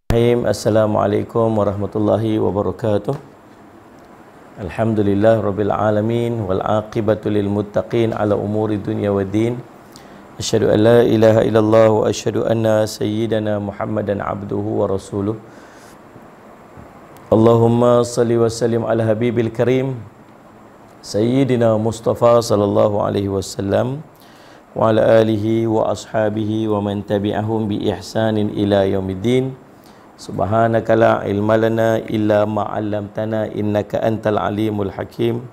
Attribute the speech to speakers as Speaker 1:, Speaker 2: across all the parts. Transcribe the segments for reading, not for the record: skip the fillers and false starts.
Speaker 1: Assalamualaikum warahmatullahi wabarakatuh. Alhamdulillah rabbil alamin wal aqibatu lil muttaqin ala umuri dunya waddin. Asyhadu an la ilaha illallah wa asyhadu anna sayyidana Muhammadan abduhu wa rasuluh. Allahumma salli wa sallim ala habibil karim sayyidina Mustafa sallallahu alaihi wasallam wa ala alihi wa ashabihi wa man tabi'ahum bi ihsanin ila yaumiddin. Subhanaka la ilma lana illa ma 'allamtana innaka antal alimul hakim.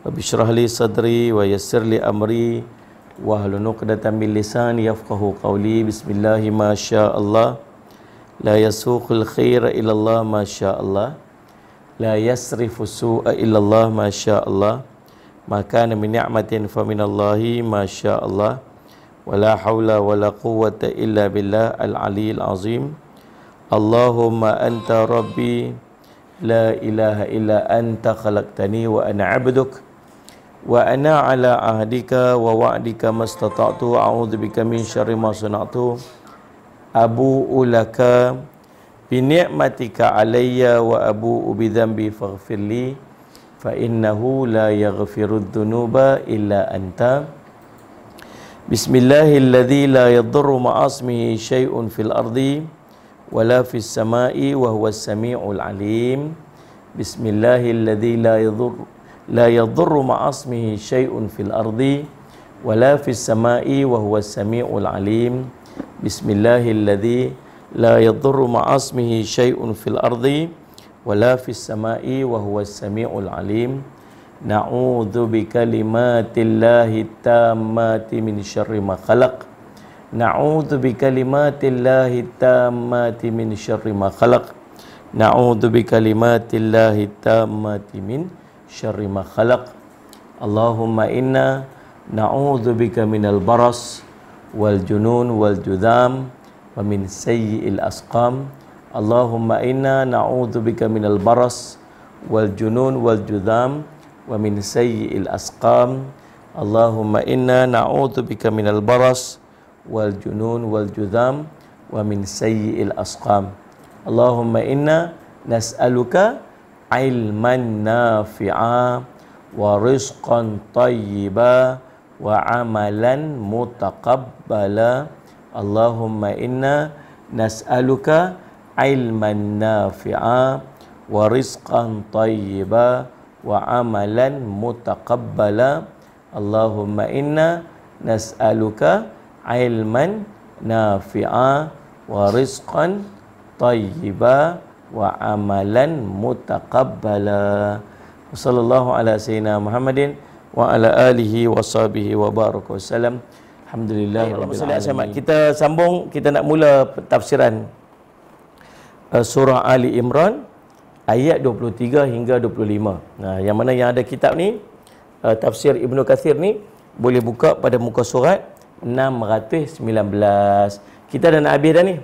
Speaker 1: Rabbi shrah li sadri wa yassir li amri wa hlul 'uqdatam min lisani yafqahu qawli. Bismillah ma syaallah la yasuqul khaira illa Allah ma syaallah la yasrifu su'a illa Allah ma syaallah ma kana min ni'matin fa minallahi ma syaallah wa la haula wa la quwwata illa billah al aliyyil azim. Allahumma anta rabbi la ilaha illa anta khalaqtani wa ana abduk wa ana ala ahdika wa wa'dika mastata'tu a'udzu bika min syarri ma sana'tu abu'u laka bi ni'matika alayya wa abu'u bi dhanbi faghfirli fa innahu la yaghfirudz dzunuba illa anta. Bismillahilladzi la yadurru ma'asmihi syai'un fil ardi wala fis sama'i wa huwas sami'ul alim. Bismillahilladzi la yadurru ma'asmihi syai'un fil ardi wala fis sama'i wa huwas sami'ul alim. Bismillahilladzi la yadurru ma'asmihi syai'un fil ardi wala fis sama'i wa huwas sami'ul alim. Na'udzu bikalimatillahi tammati min syarri ma khalaq. Na'udzu bikalimatillahi tammati min syarri ma khalaq. Na'udzu bikalimatillahi tammati min syarri ma khalaq. Allahumma inna na'udzu bika minal baras wal junun wal judham wa min sayyi'il asqam. Allahumma inna na'udzu bika minal baras wal junun wal judham wa min sayyi'il asqam. Allahumma inna na'udzu bika minal baras wal junun wal judham wa min sayyi'il asqam. Allahumma inna nas'aluka ilman nafi'a wa rizqan tayyiba wa amalan mutaqabbala. Allahumma inna nas'aluka ilman nafi'a wa rizqan tayyiba wa amalan mutaqabbala. Allahumma inna nas'aluka ilman nafi'a wa rizqan tayyiba wa amalan mutaqabbala. Sallallahu ala sayyidina Muhammadin wa ala alihi wa sahbihi wa baraka wasallam. Alhamdulillah rabbil alamin. Kita sambung, kita nak mula tafsiran surah Ali Imran ayat 23 hingga 25. Nah, yang mana yang ada kitab ni tafsir Ibnu Katsir ni boleh buka pada muka surat 619. Kita dah nak habis dah ni.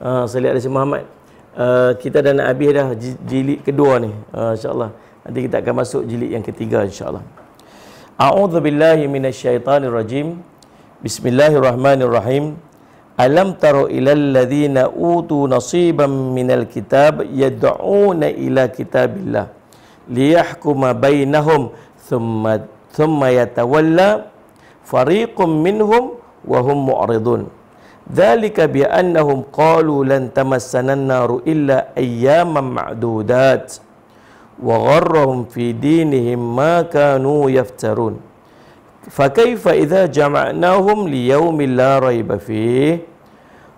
Speaker 1: Saya lihat dari si Muhammad. Kita dah nak habis dah jilid kedua ni. InsyaAllah. Nanti kita akan masuk jilid yang ketiga insyaAllah. A'udzu billahi minasyaitanir rajim. Bismillahirrahmanirrahim. Alam taro ilal ladzina utu nasiban minal kitab yad'una ila kitabillah liyahkuma bainahum thumma yatawalla fariqum minhum wa hum mu'ridun. Dzalika bi annahum qalu lan tamassana an-naru illa ayyaman ma'dudat wa gharrahum fi dinihim ma kanu yaftarun. Fa kaifa idza jama'nahum li yawmin la rayba fihi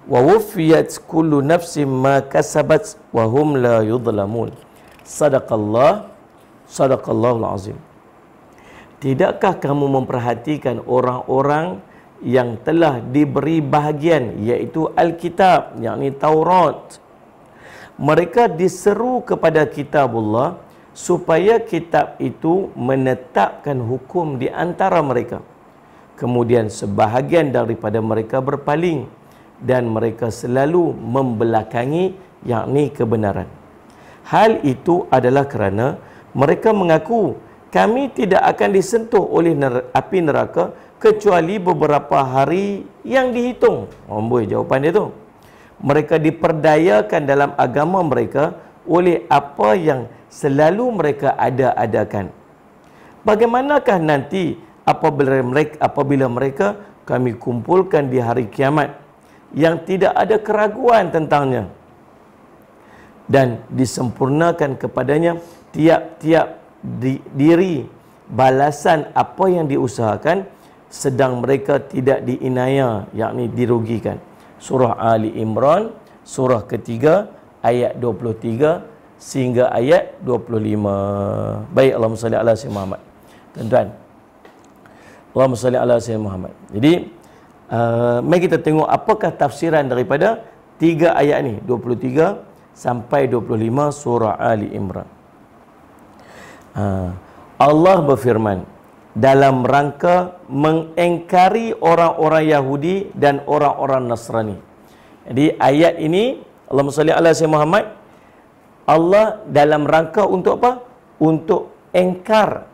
Speaker 1: wa wuffiyat kullu nafsin ma kasabat wa hum la yudhlamun. Sadaqallahul azim. Tidakkah kamu memperhatikan orang-orang yang telah diberi bahagian, iaitu Alkitab, yakni Taurat? Mereka diseru kepada kitabullah supaya kitab itu menetapkan hukum di antara mereka. Kemudian sebahagian daripada mereka berpaling dan mereka selalu membelakangi, yakni kebenaran. Hal itu adalah kerana mereka mengaku kami tidak akan disentuh oleh api neraka kecuali beberapa hari yang dihitung. Amboi jawapan dia tu. Mereka diperdayakan dalam agama mereka oleh apa yang selalu mereka ada-adakan. Bagaimanakah nanti apabila mereka kami kumpulkan di hari kiamat yang tidak ada keraguan tentangnya, dan disempurnakan kepadanya tiap-tiap diri balasan apa yang diusahakan, sedang mereka tidak diinaya, yakni dirugikan. Surah Ali Imran, surah ketiga, ayat 23 sehingga ayat 25. Baik, Allahumma salli ala sayyidina Muhammad. Tuan-tuan, Allahumma salli ala sayyidina Muhammad. Jadi, mari kita tengok apakah tafsiran daripada 3 ayat ni, 23 sampai 25 surah Ali Imran. Allah berfirman dalam rangka mengingkari orang-orang Yahudi dan orang-orang Nasrani. Jadi ayat ini, Allahumma salli ala sayyidina Muhammad, Allah dalam rangka untuk apa? Untuk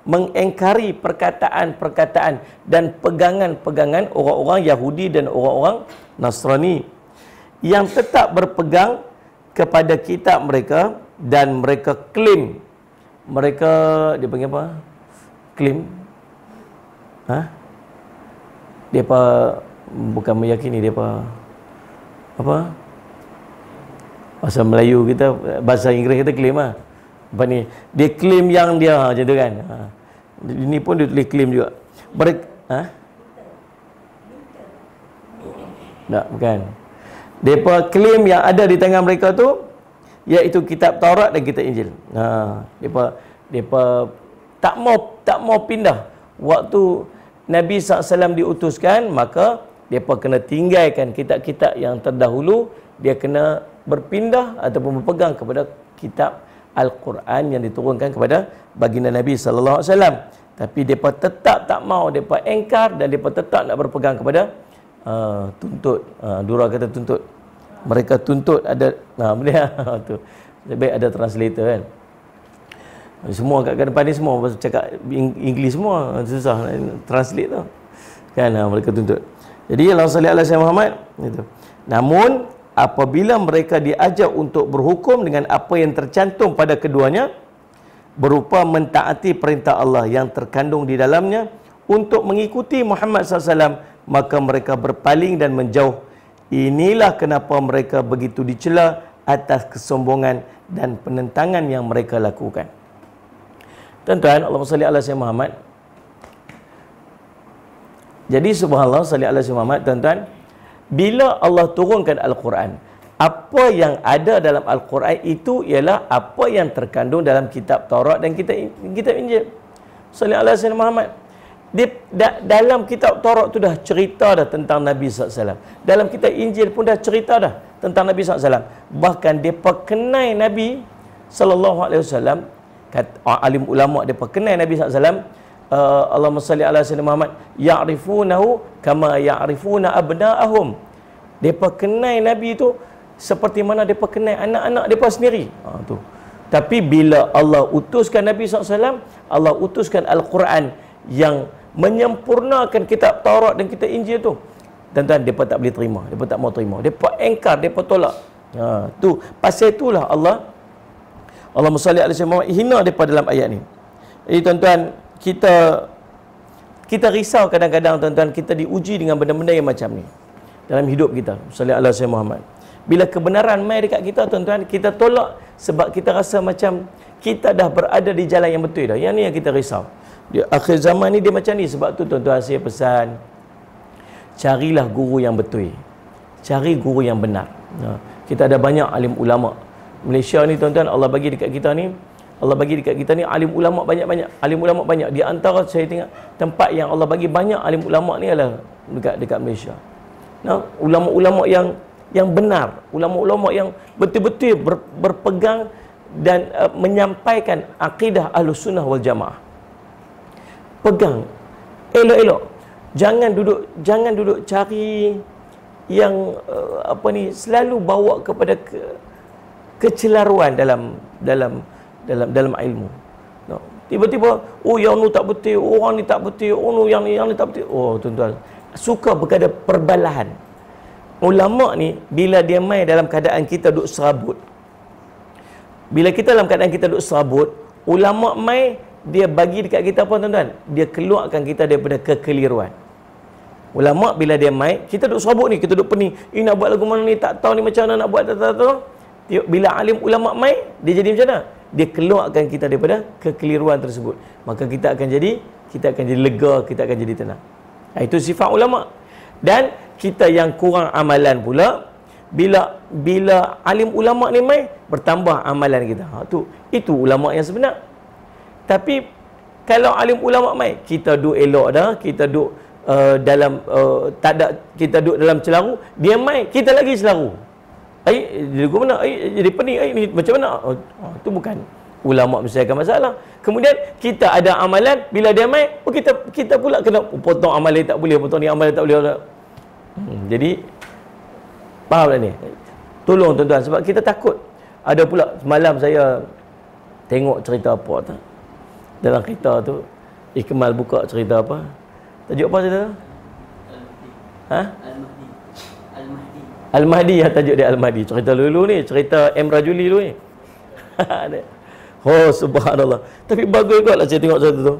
Speaker 1: mengingkari perkataan-perkataan dan pegangan-pegangan orang-orang Yahudi dan orang-orang Nasrani yang tetap berpegang kepada kitab mereka, dan mereka klaim, mereka dia panggil apa? Klaim? Depa bukan meyakini, depa apa? Bahasa Melayu kita, bahasa Inggeris kita klaim lah. Apa ni? Dia klaim yang dia macam tu kan. Ini pun dia tulis klaim juga. Tak, bukan. Depa klaim yang ada di tangan mereka tu iaitu kitab Taurat dan kitab Injil. Depa tak mau pindah. Waktu Nabi SAW diutuskan, maka depa kena tinggalkan kitab-kitab yang terdahulu, dia kena berpindah ataupun berpegang kepada kitab Al-Quran yang diturunkan kepada baginda Nabi sallallahu alaihi wasallam. Tapi depa tetap tak mau, depa engkar dan depa tetap nak berpegang kepada tuntut. Dura kata tuntut. Mereka tuntut ada boleh tu. Lebih baik ada translator kan. Semua kat depan ni semua cakap Inggeris semua, susah nak translate tu. Kan mereka tuntut. Jadi Allah salli ala sayyidina Muhammad itu. Namun apabila mereka diajak untuk berhukum dengan apa yang tercantum pada keduanya berupa mentaati perintah Allah yang terkandung di dalamnya untuk mengikuti Muhammad SAW, maka mereka berpaling dan menjauh. Inilah kenapa mereka begitu dicela atas kesombongan dan penentangan yang mereka lakukan. Tuan-tuan, Allahumma salli ala sayyidina Muhammad. Jadi subhanallah, salli ala sayyidina Muhammad, tuan-tuan, bila Allah turunkan Al-Quran, apa yang ada dalam Al-Quran itu ialah apa yang terkandung dalam kitab Taurat dan kitab Injil. Salli ala sayyidina Muhammad. Dalam kitab Taurat tu dah cerita dah tentang Nabi SAW. Dalam kitab Injil pun dah cerita dah tentang Nabi SAW. Bahkan mereka kenal Nabi SAW. Alim ulama mereka kenal Nabi SAW. Allahumma salli ala sayyidina Muhammad, ya'rifunahu kama ya'rifuna abna'ahum. Mereka kenal Nabi tu seperti mana mereka kenal anak-anak mereka sendiri. Tu. Tapi bila Allah utuskan Nabi SAW, Allah utuskan Al-Quran yang menyempurnakan kitab Taurat dan kitab Injil tu, tuan-tuan, mereka tak boleh terima, mereka tak mau terima, mereka engkar, mereka tolak. Tu pasal itulah Allahumma salli ala sayyidina Muhammad hina mereka dalam ayat ni. Jadi tuan-tuan, kita risau kadang-kadang, tuan-tuan, kita diuji dengan benda-benda yang macam ni dalam hidup kita. Salli ala sayyidina Muhammad. Bila kebenaran mai dekat kita, tuan-tuan, kita tolak sebab kita rasa macam kita dah berada di jalan yang betul dah. Yang ni yang kita risau. Di akhir zaman ni dia macam ni. Sebab tu tuan-tuan, saya pesan, carilah guru yang betul. Cari guru yang benar. Kita ada banyak alim ulama. Malaysia ni, tuan-tuan, Allah bagi dekat kita ni, alim ulama banyak-banyak. Alim ulama banyak. Di antara saya tengok tempat yang Allah bagi banyak alim ulama ni adalah dekat Malaysia. Ulama-ulama yang benar, ulama-ulama yang betul-betul berpegang dan menyampaikan akidah Ahlussunnah wal Jamaah. Pegang elok-elok. Jangan duduk cari yang selalu bawa kepada kecelaruan dalam ilmu. Tiba-tiba, yang ni tak betul, orang ni tak betul, yang ni tak betul. Oh, tuan-tuan, suka berada perbalahan. ulama ni bila dia mai dalam keadaan kita duk serabut, bila kita dalam keadaan kita duk serabut, ulama mai dia bagi dekat kita apa tuan-tuan? Dia keluarkan kita daripada kekeliruan. Ulama bila dia mai, kita duk serabut ni, kita duk pening, nak buat lagu mana ni, tak tahu ni macam mana nak buat, tak tahu. Bila alim ulama mai, dia jadi macam mana? Dia keluarkan kita daripada kekeliruan tersebut. Maka kita akan jadi lega, kita akan jadi tenang. Itu sifat ulama. Dan kita yang kurang amalan pula, bila alim ulama ni mai, bertambah amalan kita. Itu ulama yang sebenar. Tapi kalau alim ulama mai, kita duk elok dah, kita duk tak ada, kita duk dalam celaru, dia mai, kita lagi celaru. Dia mana? Jadi pening, ni macam mana? Itu bukan ulama menyelesaikan masalah. Kemudian kita ada amalan, bila dia mai, kita pula kena potong amalan tak boleh, potong ni amalan tak boleh. Jadi faham tak ni? Tolong tuan-tuan, sebab kita takut. Ada pula semalam saya tengok cerita apa tu, dalam kereta tu Ikmal buka cerita apa, tajuk apa cerita tu? Al-Mahdi, tajuk dia Al-Mahdi. Cerita dulu ni, cerita M. Rajuli dulu ni. Oh subhanallah. Tapi bagus juga lah saya tengok cerita tu.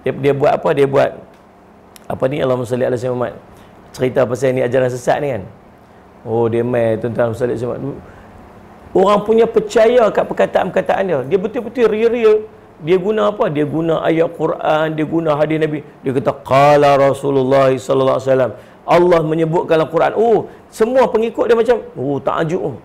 Speaker 1: Dia buat apa? Dia buat apa ni, Allahumma salli ala sayyidina Muhammad. Cerita pasal ni ajaran sesat ni kan. Oh dia mai tuan-tuan salli ala Muhammad. Orang punya percaya kat perkataan-perkataan dia. Dia betul-betul real. Dia guna apa? Dia guna ayat Quran, dia guna hadis Nabi. Dia kata qala Rasulullah sallallahu alaihi wasallam. Allah menyebutkan dalam Quran. Oh, semua pengikut dia macam takjub.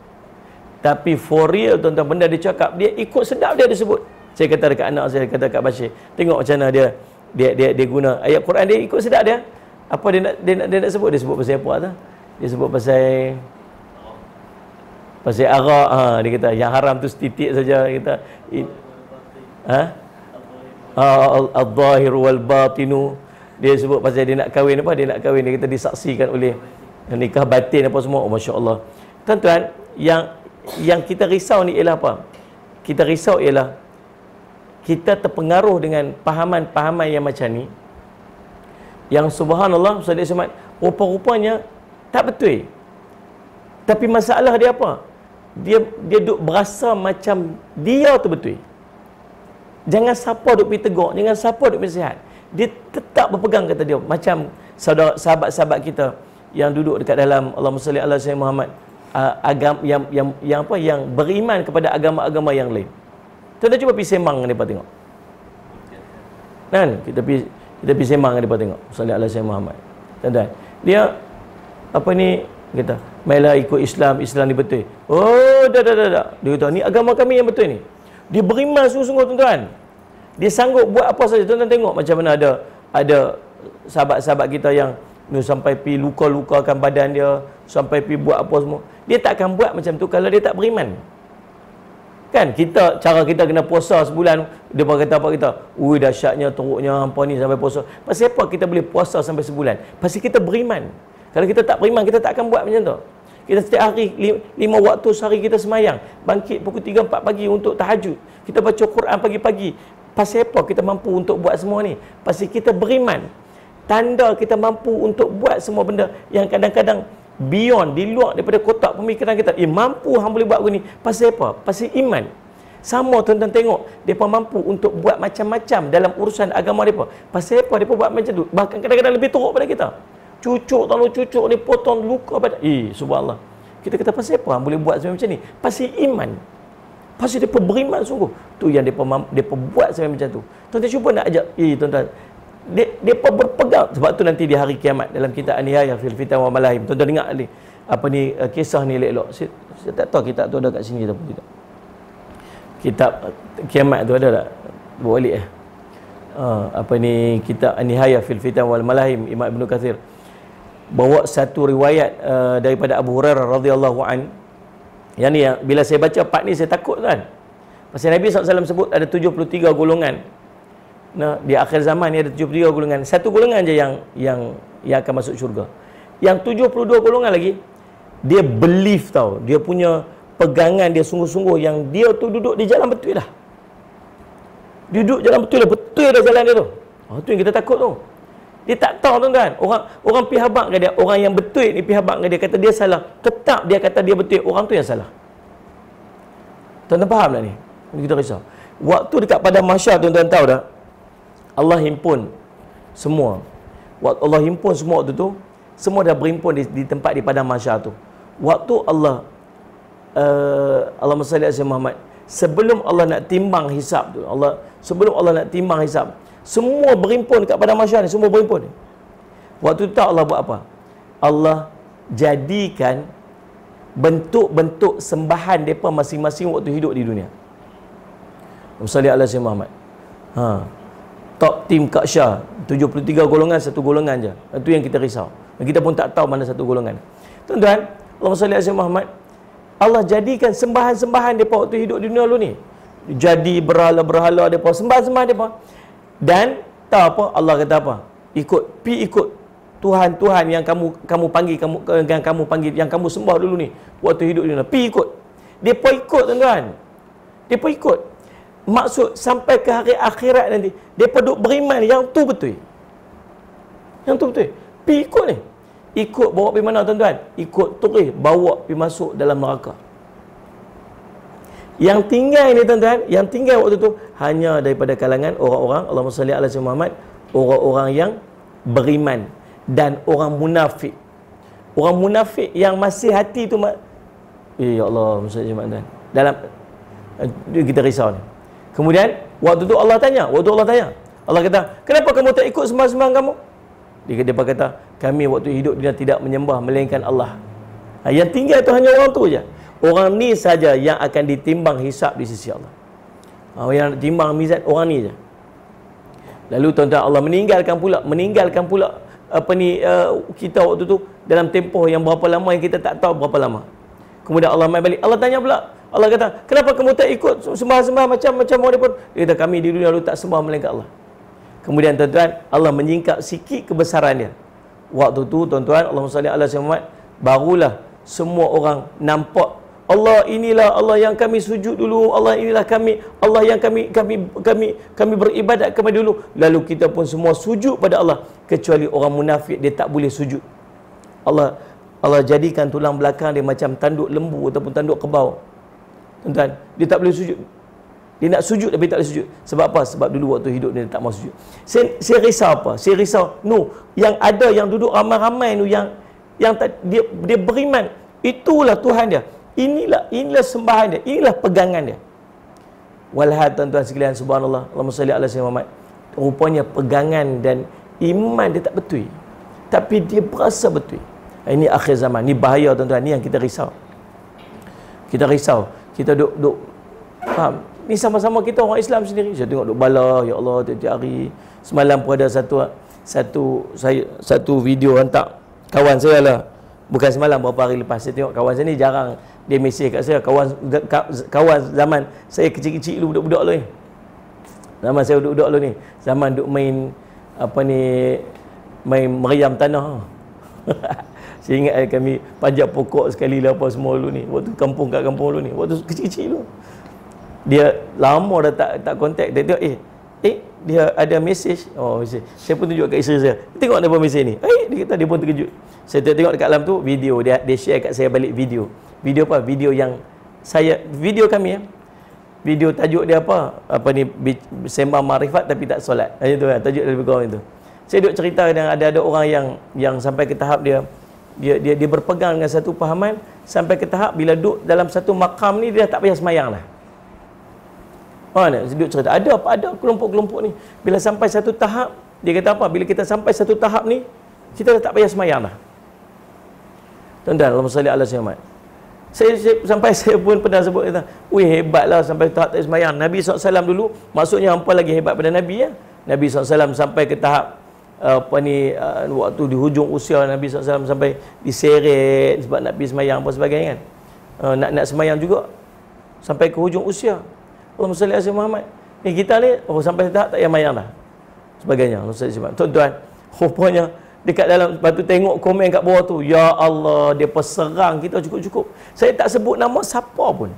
Speaker 1: Tapi for real tuan-tuan, benda dia cakap, dia ikut sedap dia sebut. Saya kata dekat anak saya, kata kat Bashir, tengok macam mana dia guna ayat Quran, dia ikut sedap dia. Apa dia nak sebut? Dia sebut pasal apa tu? Dia sebut pasal arak. Dia kata yang haram tu setitik saja. Dia kata al-zahir wal batinu. Dia sebut pasal dia nak kahwin apa? Dia nak kahwin, dia kata disaksikan oleh nikah batin apa semua. Oh, Masya Allah. Tuan-tuan, yang kita risau ni ialah apa? Kita risau ialah kita terpengaruh dengan pahaman-pahaman yang macam ni, yang subhanallah, Ustaz Somad, rupa-rupanya tak betul. Tapi masalah dia apa? Dia duk berasa macam dia tu betul. Jangan siapa duk pergi tegur, jangan siapa duk pergi sihat. Dia tetap berpegang kata dia. Macam sahabat-sahabat kita yang duduk dekat dalam Allahumma salli ala sayyidina Muhammad, agama yang beriman kepada agama-agama yang lain. Tuan-tuan cuba pergi sembang dengan depa tengok. Kan? Kita pergi sembang dengan depa tengok. Salli ala sayyidina Muhammad. Tuan-tuan, dia apa ni kata, "Mailah ikut Islam ni betul." Oh, dah. Dia kata, "Ni agama kami yang betul ni." Dia beriman sungguh-sungguh tuan-tuan. Dia sanggup buat apa saja. Tuan-tuan tengok macam mana ada sahabat-sahabat kita yang sampai pi luka-lukakan badan dia, sampai pi buat apa semua. Dia tak akan buat macam tu kalau dia tak beriman. Kan cara kita kena puasa sebulan, dia kata apa kita? Ui dahsyatnya teruknya hampa ni sampai puasa. Pasal apa kita boleh puasa sampai sebulan? Pasal kita beriman. Kalau kita tak beriman, kita tak akan buat macam tu. Kita setiap hari 5 waktu sehari kita semayang, bangkit pukul 3-4 pagi untuk tahajud. Kita baca Quran pagi-pagi. Pasal apa kita mampu untuk buat semua ni? Pasal kita beriman. Tanda kita mampu untuk buat semua benda yang kadang-kadang beyond, di luar daripada kotak pemikiran kita. Mampu hang boleh buat begini. Pasal apa? Pasal iman. Sama tuan-tuan tengok, mereka mampu untuk buat macam-macam dalam urusan agama mereka. Pasal apa mereka buat macam tu? Bahkan kadang-kadang lebih teruk pada kita. Cucuk ni potong luka badan. Subhanallah. Kita kata pasal apa hang boleh buat macam ni? Pasal iman. Pasal mereka beriman sungguh. Tu yang mereka buat macam tu. Tuan-tuan cuba nak ajak, tuan-tuan, mereka berpegang. Sebab tu nanti di hari kiamat dalam kitab An-Nihayah fil Fitan wa Malahim, tuan-tuan dengar ni kisah ni elok-elok. Saya tak tahu kitab tu ada kat sini ataupun tidak. Kitab kiamat tu ada tak? Boleh kitab An-Nihayah fil Fitan wal Malahim, Imam Ibn Kathir bawa satu riwayat daripada Abu Hurairah radhiyallahu an. Yang ni bila saya baca part ni saya takut kan. Pasal Nabi SAW sebut ada 73 golongan. Nah, di akhir zaman ni ada 73 golongan. Satu golongan je yang akan masuk syurga. Yang 72 golongan lagi, dia believe tau. Dia punya pegangan dia sungguh-sungguh yang dia tu duduk di jalan betul dah. Dia duduk jalan betul dah jalan dia tu. Tu yang kita takut tu. Dia tak tahu tuan-tuan. Orang pi habaq ke dia, orang yang betul ni pi habaq ke dia, kata dia salah. Tetap dia kata dia betul, orang tu yang salah. Tuan-tuan faham tak ni? Kita risau. Waktu dekat pada mahsyar, tuan-tuan tahu tak? Allah himpun semua. Waktu Allah himpun semua waktu tu, semua dah berhimpun di tempat di padang mahsyar tu. Waktu Allahumma salli ala Muhammad, sebelum Allah nak timbang hisab tu, sebelum Allah nak timbang hisab, semua berhimpun dekat padang mahsyar ni, semua berhimpun. Waktu tu Allah buat apa? Allah jadikan bentuk-bentuk sembahan depa masing-masing waktu hidup di dunia. Salli ala Muhammad. Top tim Kak Syah 73 golongan, satu golongan je. Itu yang kita risau. Kita pun tak tahu mana satu golongan. Tuan-tuan, Allahumma salli ala Muhammad, Allah jadikan sembahan-sembahan depa waktu hidup di dunia dulu ni. Jadi berhala-berhala depa, sembahan-sembahan depa. Dan tahu apa? Allah kata apa? Ikut Tuhan-Tuhan yang kamu panggil, yang kamu sembah dulu ni waktu hidup di dunia. Ikut. Depa ikut, tuan-tuan. Depa ikut. Maksud sampai ke hari akhirat nanti, depa duk beriman yang tu betul. Yang tu betul. Ikut ni. Ikut bawa pergi mana, tuan-tuan? Ikut terus bawa pergi masuk dalam neraka. Yang tinggal ni, tuan-tuan, yang tinggal waktu tu hanya daripada kalangan orang-orang, Allahumma salli ala Muhammad, orang-orang yang beriman dan orang munafik. Orang munafik yang masih hati tu ya Allah, maksudnya tuan. Dalam kita risau ni. Kemudian waktu tu Allah tanya, Allah kata, kenapa kamu tak ikut sembah-sembah kamu? Dia kata, kami waktu hidup dia tidak menyembah melainkan Allah. Yang tinggal tu hanya orang tu je. Orang ni saja yang akan ditimbang hisap di sisi Allah. Yang timbang mizan orang ni je. Lalu tuan-tuan, Allah meninggalkan pula kita waktu tu dalam tempoh yang berapa lama yang kita tak tahu berapa lama. Kemudian Allah mai balik. Allah tanya pula. Allah kata, kenapa kamu tak ikut sembah-sembah macam orang pun? Dia kata, kami di dunia dulu tak sembah melainkan Allah. Kemudian tuan-tuan, Allah menyingkap sikit kebesaran dia. Waktu tu tuan-tuan, Allahumma salli ala Muhammad, barulah semua orang nampak Allah inilah Allah yang kami sujud dulu, Allah inilah kami, Allah yang kami beribadat kepada dulu. Lalu kita pun semua sujud pada Allah, kecuali orang munafik, dia tak boleh sujud. Allah jadikan tulang belakang dia macam tanduk lembu ataupun tanduk kebau. Tuan-tuan, dia tak boleh sujud. Dia nak sujud tapi tak boleh sujud. Sebab apa? Sebab dulu waktu hidup dia tak mau sujud. Saya risau apa? Saya risau yang ada yang duduk ramai-ramai tu yang dia beriman, itulah Tuhan dia. Inilah sembahan dia, inilah pegangan dia. Walhal tuan-tuan sekalian, subhanallah, Allahumma salli ala Muhammad. Rupanya pegangan dan iman dia tak betul. Tapi dia berasa betul. Ini akhir zaman. Ni bahaya, tuan-tuan. Ni yang kita risau. Kita duk faham? Ni sama-sama kita orang Islam sendiri. Saya tengok duk bala, ya Allah, tiap-tiap hari. Semalam pun ada satu video hantar kawan saya lah. Bukan semalam, beberapa hari lepas. Saya tengok kawan saya ni jarang dia mesej kat saya. Kawan zaman saya kecil-kecil dulu, budak-budak dulu ni. Zaman saya budak-budak dulu ni. Zaman duk main main meriam tanah. Saya ingat kami panjat pokok sekali lah apa semua dulu ni. Waktu kampung kat kampung dulu ni. Waktu kecil-kecil dulu. Dia lama dah tak kontak. Dia tengok dia ada mesej. Mesej. Saya pun tunjuk kat isteri saya. Tengok apa mesej ni. Dia kata dia pun terkejut. Saya tengok dekat dalam tu video dia share kat saya balik video. Video apa? Video yang video kami Video tajuk dia apa? Sembang Makrifat tapi tak solat. Itu kan tajuk dia lebih kurang itu. Saya duk cerita dengan ada orang yang sampai ke tahap dia berpegang dengan satu pahaman sampai ke tahap bila duduk dalam satu makam ni dia tak payah semayang lah. Mana? Saya duk cerita ada kelompok-kelompok ni bila sampai satu tahap dia kata apa? Bila kita sampai satu tahap ni kita dah tak payah semayang dah. Tuan-tuan, Allahumma salli ala Muhammad. Saya pun pernah sebut kata, hebatlah sampai tahap tak semayang. Nabi SAW dulu, maksudnya hampa lagi hebat pada Nabi ya. Nabi SAW sampai ke tahap waktu di hujung usia Nabi SAW sampai diseret sebab nak pergi semayang apa sebagainya kan. Nak semayang juga sampai ke hujung usia. Allahumma salli ala Muhammad. Kita ni sampai tahap tak payah semayang dah. Sebagainya. Tuan-tuan, rupanya dekat dalam batu tengok komen kat bawah tu, ya Allah, dia serang kita cukup-cukup. Saya tak sebut nama siapa pun.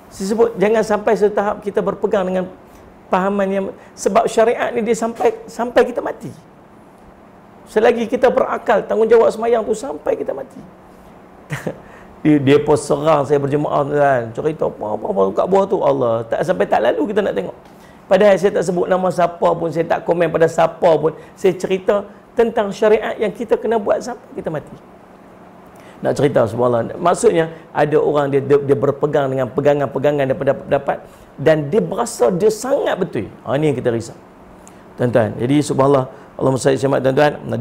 Speaker 1: Saya sebut jangan sampai setahap kita berpegang dengan pahaman yang sebab syariat ni dia sampai kita mati. Selagi kita berakal, tanggungjawab semayang tu sampai kita mati. Dia pun serang saya berjemaah kan. Cerita apa kat bawah tu Allah. Sampai tak lalu kita nak tengok. Padahal saya tak sebut nama siapa pun, saya tak komen pada siapa pun. Saya cerita tentang syariat yang kita kena buat sampai kita mati. Nak cerita subhanallah. Maksudnya ada orang dia berpegang dengan pegangan-pegangan daripada pendapat dan dia berasa dia sangat betul. Ini yang kita risau. Tuan-tuan. Jadi subhanallah, Allahumma salli alaihi wasallam, tuan-tuan. Nah,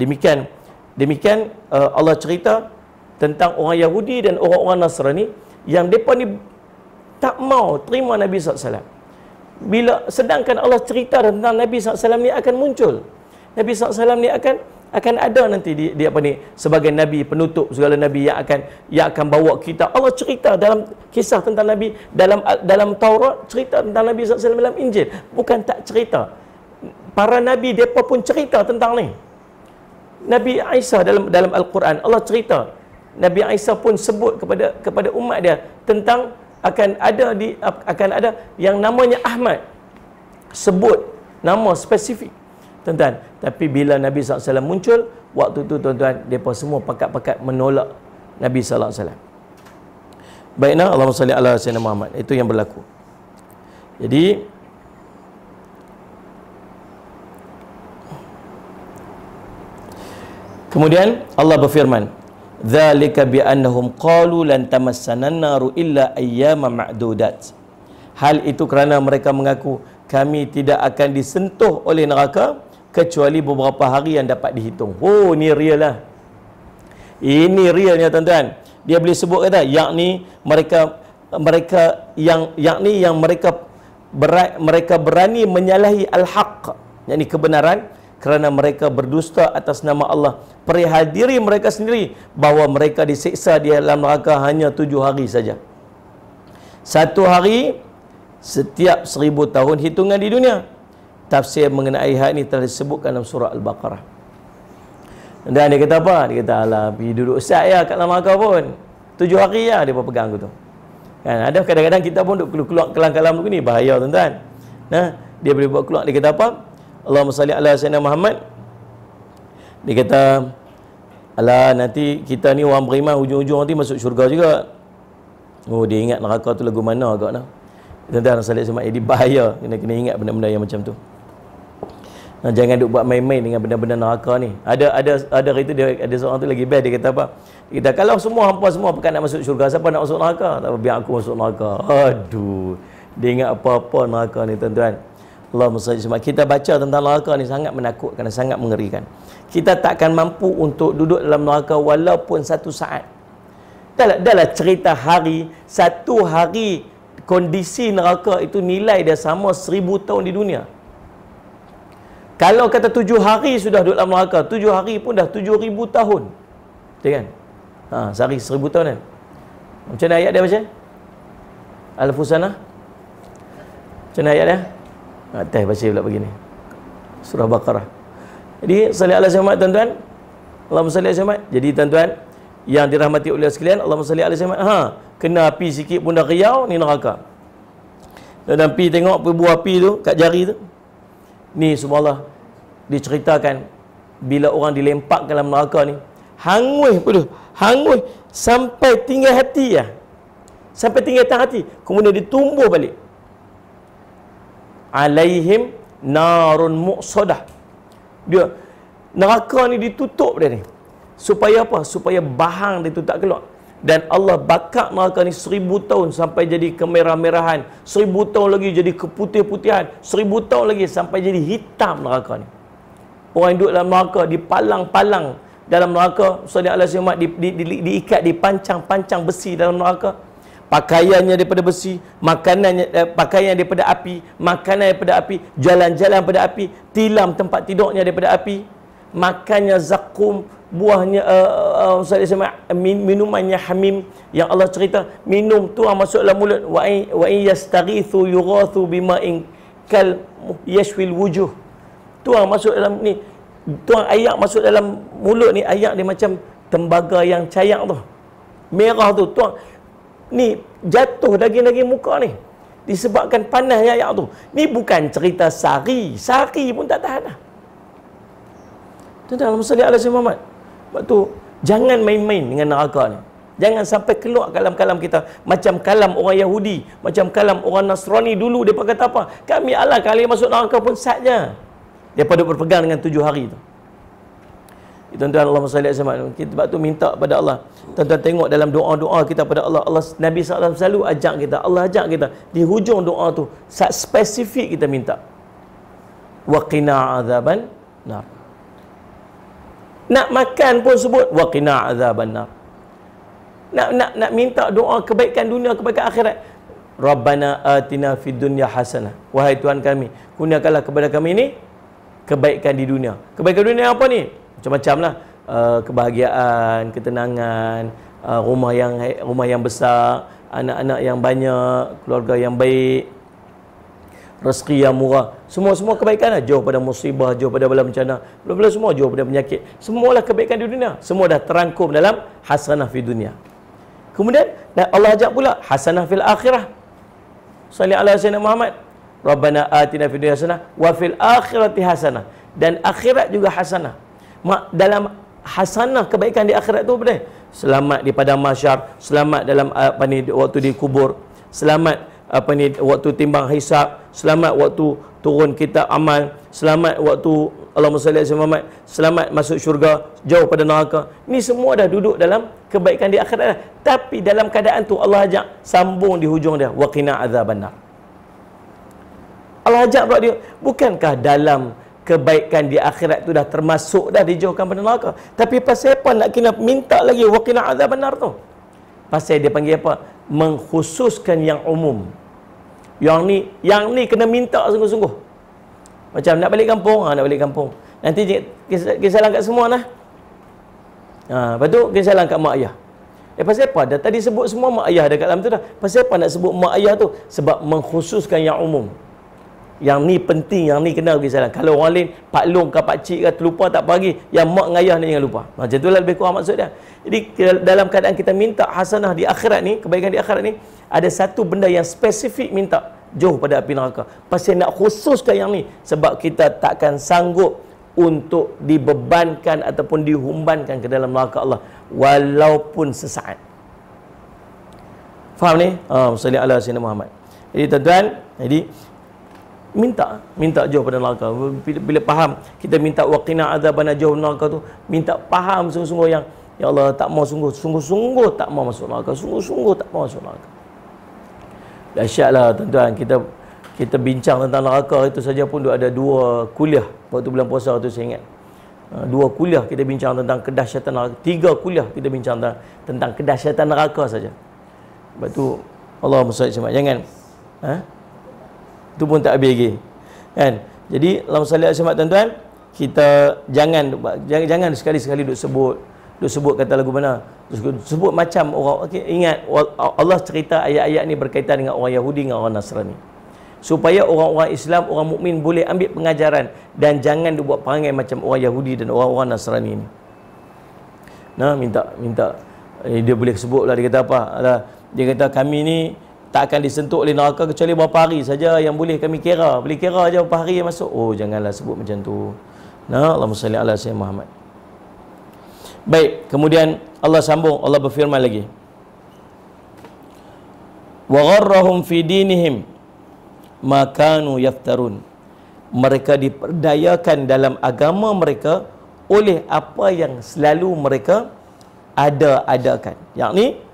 Speaker 1: demikian Allah cerita tentang orang Yahudi dan orang-orang Nasrani yang mereka ni tak mau terima Nabi SAW. Bila sedangkan Allah cerita tentang Nabi SAW ni akan muncul. Nabi SAW ni akan ada nanti dia apa ni sebagai nabi penutup segala nabi yang akan bawa kita. Allah cerita dalam kisah tentang Nabi dalam Taurat, cerita tentang Nabi SAW dalam Injil. Bukan tak cerita. Para nabi depa pun cerita tentang ni. Nabi Isa dalam Al-Quran Allah cerita. Nabi Isa pun sebut kepada umat dia tentang akan ada yang namanya Ahmad. Sebut nama spesifik. Tuan-tuan, tapi bila Nabi SAW muncul, waktu tu tuan-tuan, mereka semua pakat-pakat menolak Nabi SAW. Baiklah, Allahumma salli ala sayyidina Muhammad. Itu yang berlaku. Jadi kemudian Allah berfirman, "Dzalika bi annahum qalu lan tamassana an-naru illa ayyaman ma'dudat." Hal itu kerana mereka mengaku kami tidak akan disentuh oleh neraka kecuali beberapa hari yang dapat dihitung. Oh, ni real lah. Ini realnya tuan-tuan. Dia boleh sebut kata yakni mereka berani menyalahi al-haq, yakni kebenaran, kerana mereka berdusta atas nama Allah perihal diri mereka sendiri bahawa mereka disiksa di dalam neraka hanya 7 hari saja. 1 hari setiap 1000 tahun hitungan di dunia. Tafsir mengenai hal ini telah disebutkan dalam surah Al-Baqarah. Dan dia kata apa? Dia kata alah, pergi duduk sat ya kat dalam neraka pun 7 hari ya dia pegang tu. Kan ada kadang-kadang kita pun duk keluar kelam-kelam begini, bahaya tuan-tuan. Nah, dia boleh buat keluar, dia kata apa? Allahumma salli ala sayyidina Muhammad. Dia kata alah, nanti kita ni orang beriman hujung-hujung nanti masuk syurga juga. Oh, dia ingat neraka tu lagu mana agak nah. Tuan-tuan salih semua, jadi bahaya kena ingat benda-benda yang macam tu. Nah, jangan duk buat main-main dengan benda-benda neraka ni. Ada itu dia ada seorang tu lagi best, dia kata apa? Dia kata kalau hampa semua pekat nak masuk syurga, siapa nak masuk neraka? Tak apa, biar aku masuk neraka. Aduh. Dia ingat apa-apa neraka ni tuan-tuan. Allahumma salli alaihi. Kita baca tentang neraka ni sangat menakutkan dan sangat mengerikan. Kita takkan mampu untuk duduk dalam neraka walaupun 1 saat. Dahlah cerita hari, 1 hari kondisi neraka itu nilai dia sama 1000 tahun di dunia. Kalau kata 7 hari sudah duduk dalam neraka, 7 hari pun dah 7000 tahun. Betul kan? Sehari 1000 tahun kan? Macam mana ayat dia baca? Al-Fusanah? Macam mana ayat dia? Teh baca pula begini. Surah Baqarah. Jadi salli alaihi wasallam tuan-tuan. Allahumma salli alaihi wasallam. Jadi tuan-tuan yang dirahmati oleh sekalian, Allahumma salli alaihi wasallam. Kena api sikit pun dah riau, ni neraka. Dan api tengok buah api tu kat jari tu. Ni subhanallah diceritakan bila orang dilempak ke dalam neraka ni, hangus pun hangus sampai tinggal hati ya. Sampai tinggal hati, kemudian ditumbuh balik. Alaihim narun muqsadah. Dia neraka ni ditutup dia ni. Supaya apa? Supaya bahang dia tu tak keluar. Dan Allah bakar neraka ni 1000 tahun sampai jadi kemerah-merahan, 1000 tahun lagi jadi keputih-putihan, 1000 tahun lagi sampai jadi hitam neraka ni. Orang duduk dalam neraka dipalang-palang dalam neraka, sallallahu alaihi wasallam, diikat, dipancang-pancang besi dalam neraka. Pakaiannya daripada besi, makanannya pakaian daripada api, makanan daripada api, jalan-jalan daripada api, tilam tempat tidurnya daripada api, makannya zakum, buahnya minumannya hamim, yang Allah cerita minum tuang masuk dalam mulut, wa in yastaghithu yughathu bima'in kal yashwil wujuh. Tuang masuk dalam ni, tuang ayak masuk dalam mulut ni, ayak dia macam tembaga yang cayak tu, merah tu, tuang ni jatuh daging-daging muka ni disebabkan panasnya ayak tu. Ni bukan cerita sari pun tak tahan dah. Tuan-tuan, Allahumma salli ala Sayyidina Muhammad. Sebab tu jangan main-main dengan neraka ni. Jangan sampai keluar kalam-kalam kita macam kalam orang Yahudi, macam kalam orang Nasrani dulu. Dia kata apa? Kami Allah kali masuk neraka pun saja. Dia pada berpegang dengan 7 hari tu. Tuan-tuan, Allahumma salli alaihi wasallam. Kita sebab tu minta pada Allah. Tuan-tuan tengok dalam doa-doa kita pada Allah. Nabi SAW selalu ajak kita. Allah ajak kita. Di hujung doa tu spesifik kita minta. Wa qina azaban nar. Nak makan pun sebut wa qina azaban nar. Nak minta doa kebaikan dunia, kebaikan akhirat. Rabbana atina fid dunya hasanah. Wahai Tuhan kami, kurniakanlah kepada kami ini kebaikan di dunia. Kebaikan dunia apa ni? Macam-macam lah. Kebahagiaan, ketenangan, rumah yang besar, anak-anak yang banyak, keluarga yang baik, rezeki yang murah. Semua kebaikan lah. Jauh pada musibah, jauh pada bala bencana, bala semua jauh pada penyakit. Semualah kebaikan di dunia. Semua dah terangkum dalam hasanah fi dunia. Kemudian Allah ajak pula hasanah fil akhirah. Salli ala Sayyidina Muhammad. Rabbana atina fid dunya hasanah wa fil akhirati hasanah. Dan akhirat juga hasanah. Dalam hasanah kebaikan di akhirat tu apa dia? Selamat di padang mahsyar, selamat dalam waktu dikubur, selamat waktu timbang hisab, selamat waktu turun kitab amal, selamat waktu Allahumma salli alaihi Muhammad, selamat masuk syurga, jauh pada neraka. Ni semua dah duduk dalam kebaikan di akhirat dah. Tapi dalam keadaan tu Allah ajak sambung di hujung dia wa qina azabannar. Allah ajak pula dia, bukankah dalam kebaikan di akhirat tu dah termasuk dah dijauhkan pada neraka? Tapi pasal apa nak kena minta lagi wa qina azabannar tu? Pasal dia panggil apa? Mengkhususkan yang umum. Yang ni kena minta sungguh-sungguh. Macam nak balik kampung, nak balik kampung. Nanti kisah kat semua lah. Lepas tu kisah kat mak ayah. Pasal apa? Dah tadi sebut semua mak ayah dekat dalam tu dah. Pasal apa nak sebut mak ayah tu? Sebab mengkhususkan yang umum. Yang ni penting, yang ni kena pergi salam. Kalau orang lain, Pak Long ke Pak Cik ke terlupa tak pagi, yang mak dengan ayah ni jangan lupa. Macam tu lah lebih kurang maksud dia. Jadi dalam keadaan kita minta hasanah di akhirat ni, kebaikan di akhirat ni, ada satu benda yang spesifik minta jauh pada api neraka. Pasal nak khususkan yang ni, sebab kita takkan sanggup untuk dibebankan ataupun dihumbankan ke dalam neraka Allah walaupun sesaat. Faham ni? Salli ala Sayyidina Muhammad. Jadi tuan-tuan, minta jauh pada neraka. Bila faham kita minta waqina azabannar jauh neraka tu, minta faham sungguh-sungguh yang ya Allah tak mau sungguh-sungguh tak mau masuk neraka, sungguh-sungguh tak mau masuk neraka. Dahsyatlah tuan-tuan, kita bincang tentang neraka itu saja pun ada 2 kuliah waktu bulan puasa tu saya ingat. 2 kuliah kita bincang tentang kedahsyatan neraka, 3 kuliah kita bincang tentang kedahsyatan neraka saja. Sebab tu Allah musta'id jangan itu pun tak habis lagi kan. Jadi Allahumma salli alaihi wasallam tuan-tuan, kita jangan sekali-sekali duk sebut kata lagu mana, sebut macam orang. Okay, ingat Allah cerita ayat-ayat ni berkaitan dengan orang Yahudi dengan orang Nasrani, supaya orang-orang Islam, orang mukmin boleh ambil pengajaran dan jangan dibuat perangai macam orang Yahudi dan orang-orang Nasrani ni. Minta dia boleh sebutlah, dia kata apa? Dia kata kami ni tak akan disentuh oleh neraka kecuali berapa hari saja yang boleh kami kira. Boleh kira aja berapa hari yang masuk. Oh, janganlah sebut macam tu. Allahumma salli ala Sayyidina Muhammad. Baik, kemudian Allah sambung, Allah berfirman lagi. Wa gharrahum fi dinihim ma kanu yaftarun. Mereka diperdayakan dalam agama mereka oleh apa yang selalu mereka ada-adakan. Yakni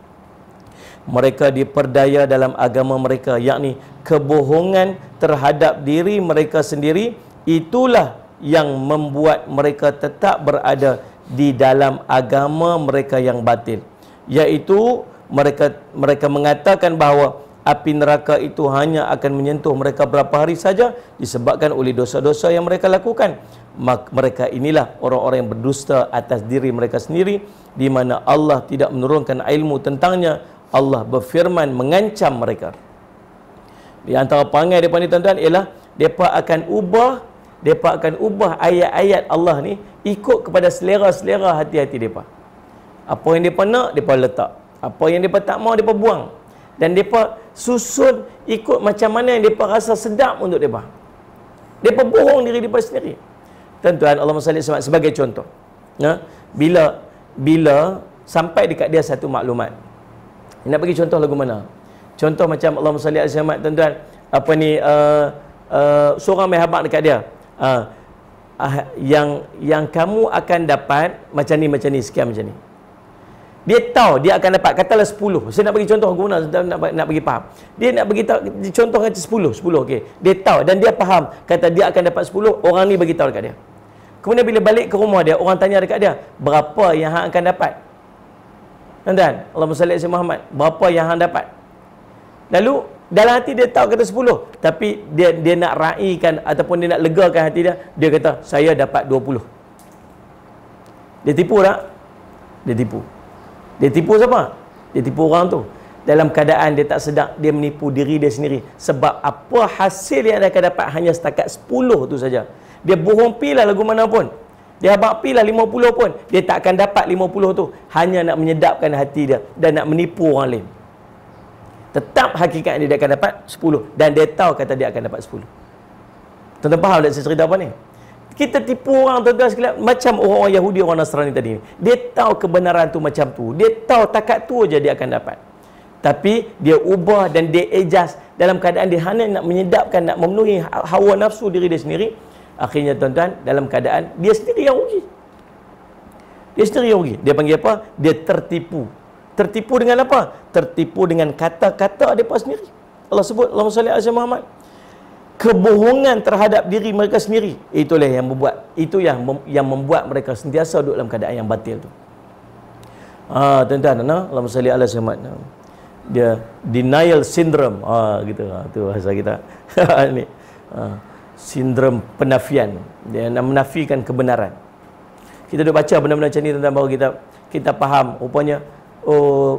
Speaker 1: mereka diperdaya dalam agama mereka, yakni kebohongan terhadap diri mereka sendiri, itulah yang membuat mereka tetap berada di dalam agama mereka yang batil, iaitu mereka mengatakan bahawa api neraka itu hanya akan menyentuh mereka berapa hari saja disebabkan oleh dosa-dosa yang mereka lakukan. Mereka inilah orang-orang yang berdusta atas diri mereka sendiri, di mana Allah tidak menurunkan ilmu tentangnya. Allah berfirman mengancam mereka. Di antara perangai mereka ni tuan-tuan ialah mereka akan ubah ayat-ayat Allah ni ikut kepada selera-selera hati-hati mereka. Apa yang mereka nak, mereka letak. Apa yang mereka tak mau, mereka buang. Dan mereka susun ikut macam mana yang mereka rasa sedap untuk mereka. Mereka bohong diri mereka sendiri. Tuan-tuan, Allahumma salli alaihi wasallam sebagai contoh. Bila sampai dekat dia satu maklumat. Nak bagi contoh lagu mana? Contoh macam Allahumma salli alaihi wasallam, tuan-tuan, apa ni seorang mai habaq dekat dia. Yang kamu akan dapat macam ni sekian macam ni. Dia tahu dia akan dapat, katalah 10. Saya nak bagi contoh guna nak bagi faham. Dia nak bagi tahu contoh kata 10 okey. Dia tahu dan dia faham kata dia akan dapat 10, orang ni bagi tahu dekat dia. Kemudian bila balik ke rumah dia, orang tanya dekat dia, berapa yang hang akan dapat? Tuan-tuan, Allahumma salli alaihi Muhammad, berapa yang hang dapat? Lalu dalam hati dia tahu kata 10, tapi dia nak raikan ataupun dia nak legakan hati dia, dia kata saya dapat 20. Dia tipu tak? Dia tipu. Dia tipu siapa? Dia tipu orang tu. Dalam keadaan dia tak sedar, dia menipu diri dia sendiri. Sebab apa hasil yang dia akan dapat hanya setakat 10 tu saja. Dia bohong pilah lagu mana pun. Dia habaq pilah 50 pun, dia tak akan dapat 50 tu. Hanya nak menyedapkan hati dia dan nak menipu orang lain. Tetap hakikat dia akan dapat 10 dan dia tahu kata dia akan dapat 10. Tuan-tuan faham tak saya cerita apa ni? Kita tipu orang, tuan-tuan sekalian, macam orang-orang Yahudi, orang Nasrani tadi ni. Dia tahu kebenaran tu macam tu. Dia tahu takat tu aja dia akan dapat. Tapi dia ubah dan dia adjust dalam keadaan dia hanya nak menyedapkan, nak memenuhi hawa nafsu diri dia sendiri. Akhirnya tuan-tuan, dalam keadaan dia sendiri yang rugi. Dia sendiri yang rugi. Dia panggil apa? Dia tertipu. Tertipu dengan apa? Tertipu dengan kata-kata mereka sendiri. Allah sebut, Allahumma salli alaihi Muhammad. Kebohongan terhadap diri mereka sendiri, itulah yang membuat, itu yang membuat mereka sentiasa duduk dalam keadaan yang batil tu. Tuan-tuan, Allahumma salli alaihi Muhammad. Dia denial syndrome, gitu. Tu bahasa kita. Ni. Sindrom penafian. Dia nak menafikan kebenaran. Kita duk baca benda-benda macam ni, tuan-tuan, baru kita faham rupanya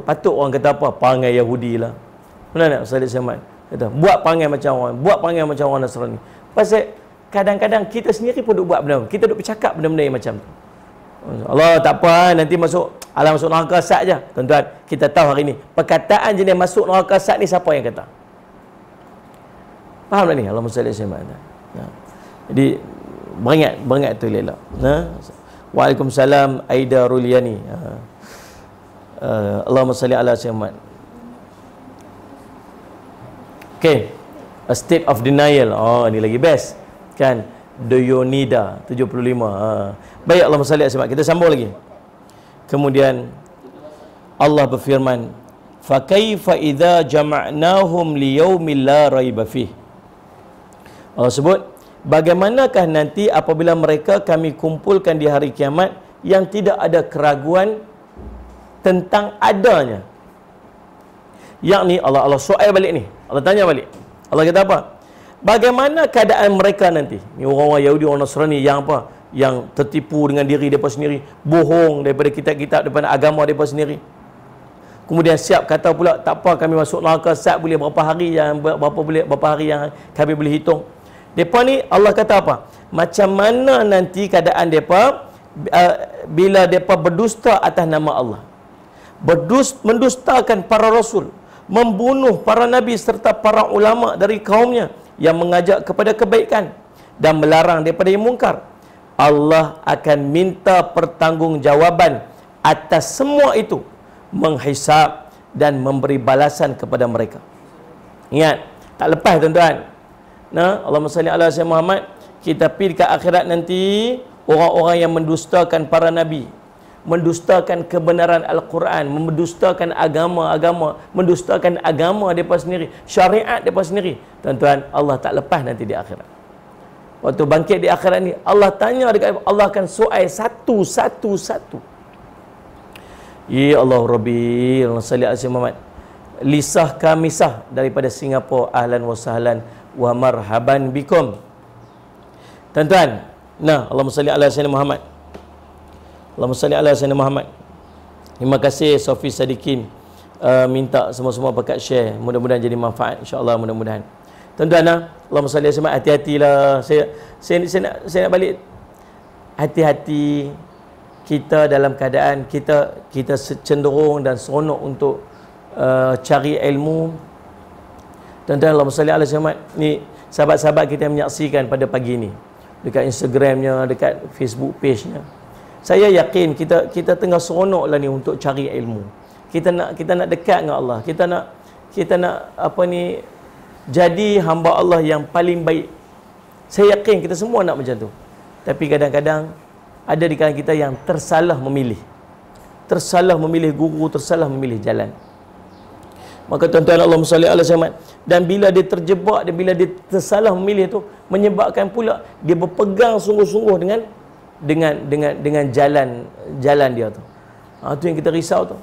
Speaker 1: patut orang kata apa? Perangai Yahudi lah. Benar tak? Salli Muhammad kata, buat perangai macam orang Nasrani. Pasal kadang-kadang kita sendiri pun duk buat benda, kita duk bercakap benda-benda yang macam tu. Allah tak apa, nanti masuk neraka sat je. Tuan-tuan, kita tahu hari ni perkataan jenis masuk neraka sat ni siapa yang kata? Faham tak ni? Allahumma salli alaihi wasallam. Jadi beringat tu elok. Waalaikumsalam Aida Ruliani. Allahumma salli ala Muhammad. Okay, a state of denial. Ni lagi best kan. Doyonida 75. Baik, Allahumma salli alaihi wasallam. Kita sambung lagi. Kemudian Allah berfirman, fa kaifa idza jama'nahum liyaumin la raiba fih. Allah sebut, bagaimanakah nanti apabila mereka kami kumpulkan di hari kiamat yang tidak ada keraguan tentang adanya. Yakni Allah soal balik ni. Allah tanya balik. Allah kata apa? Bagaimana keadaan mereka nanti? Ni orang-orang Yahudi, orang Nasrani yang apa? Yang tertipu dengan diri mereka sendiri, bohong daripada kitab-kitab, daripada agama mereka sendiri. Kemudian siap kata pula, tak apa kami masuk neraka sat boleh berapa hari yang kami boleh hitung. Depa ni Allah kata apa? Macam mana nanti keadaan depa bila depa berdusta atas nama Allah. Mendustakan para rasul, membunuh para nabi serta para ulama dari kaumnya yang mengajak kepada kebaikan dan melarang daripada yang mungkar. Allah akan minta pertanggungjawaban atas semua itu, menghisab dan memberi balasan kepada mereka. Ingat, tak lepas tuan-tuan. Allahumma salli ala sayyidina Muhammad. Kita pergi dekat akhirat nanti, orang-orang yang mendustakan para nabi, mendustakan kebenaran Al-Quran, mendustakan agama-agama, mendustakan agama mereka sendiri, syariat mereka sendiri. Tuan-tuan, Allah tak lepas nanti di akhirat. Waktu bangkit di akhirat ni, Allah tanya dekat, Allah akan soal satu-satu. Ya Allah Rabbi, Allah salli ala sayyidina Muhammad. Lisah kamisah daripada Singapura, ahlan wa sahlan wa marhaban bikum. Tuan-tuan, Allahumma salli ala sayyidina Muhammad. Allahumma salli ala sayyidina Muhammad. Terima kasih Sofi Sadikin, minta semua-semua pakat share, mudah-mudahan jadi manfaat, insya-Allah, mudah-mudahan. Tuan-tuan, Allahumma salli alaihi wasallam, hati-hatilah. Saya nak balik, hati-hati kita dalam keadaan kita cenderung dan seronok untuk cari ilmu. Tuan-tuan, Allahumma salli alaihi wasallam, ni sahabat-sahabat kita yang menyaksikan pada pagi ini, dekat Instagramnya, dekat Facebook page-nya. Saya yakin kita tengah seronok lah ni untuk cari ilmu. Kita nak dekat dengan Allah. Kita nak apa ni, jadi hamba Allah yang paling baik. Saya yakin kita semua nak macam tu. Tapi kadang-kadang ada di kalangan kita yang tersalah memilih. Tersalah memilih guru, tersalah memilih jalan. Maka tuan-tuan, Allahumma salli ala Muhammad. Dan bila dia terjebak, dan bila dia tersalah memilih tu, menyebabkan pula dia berpegang sungguh-sungguh dengan jalan dia tu. Tu yang kita risau tu.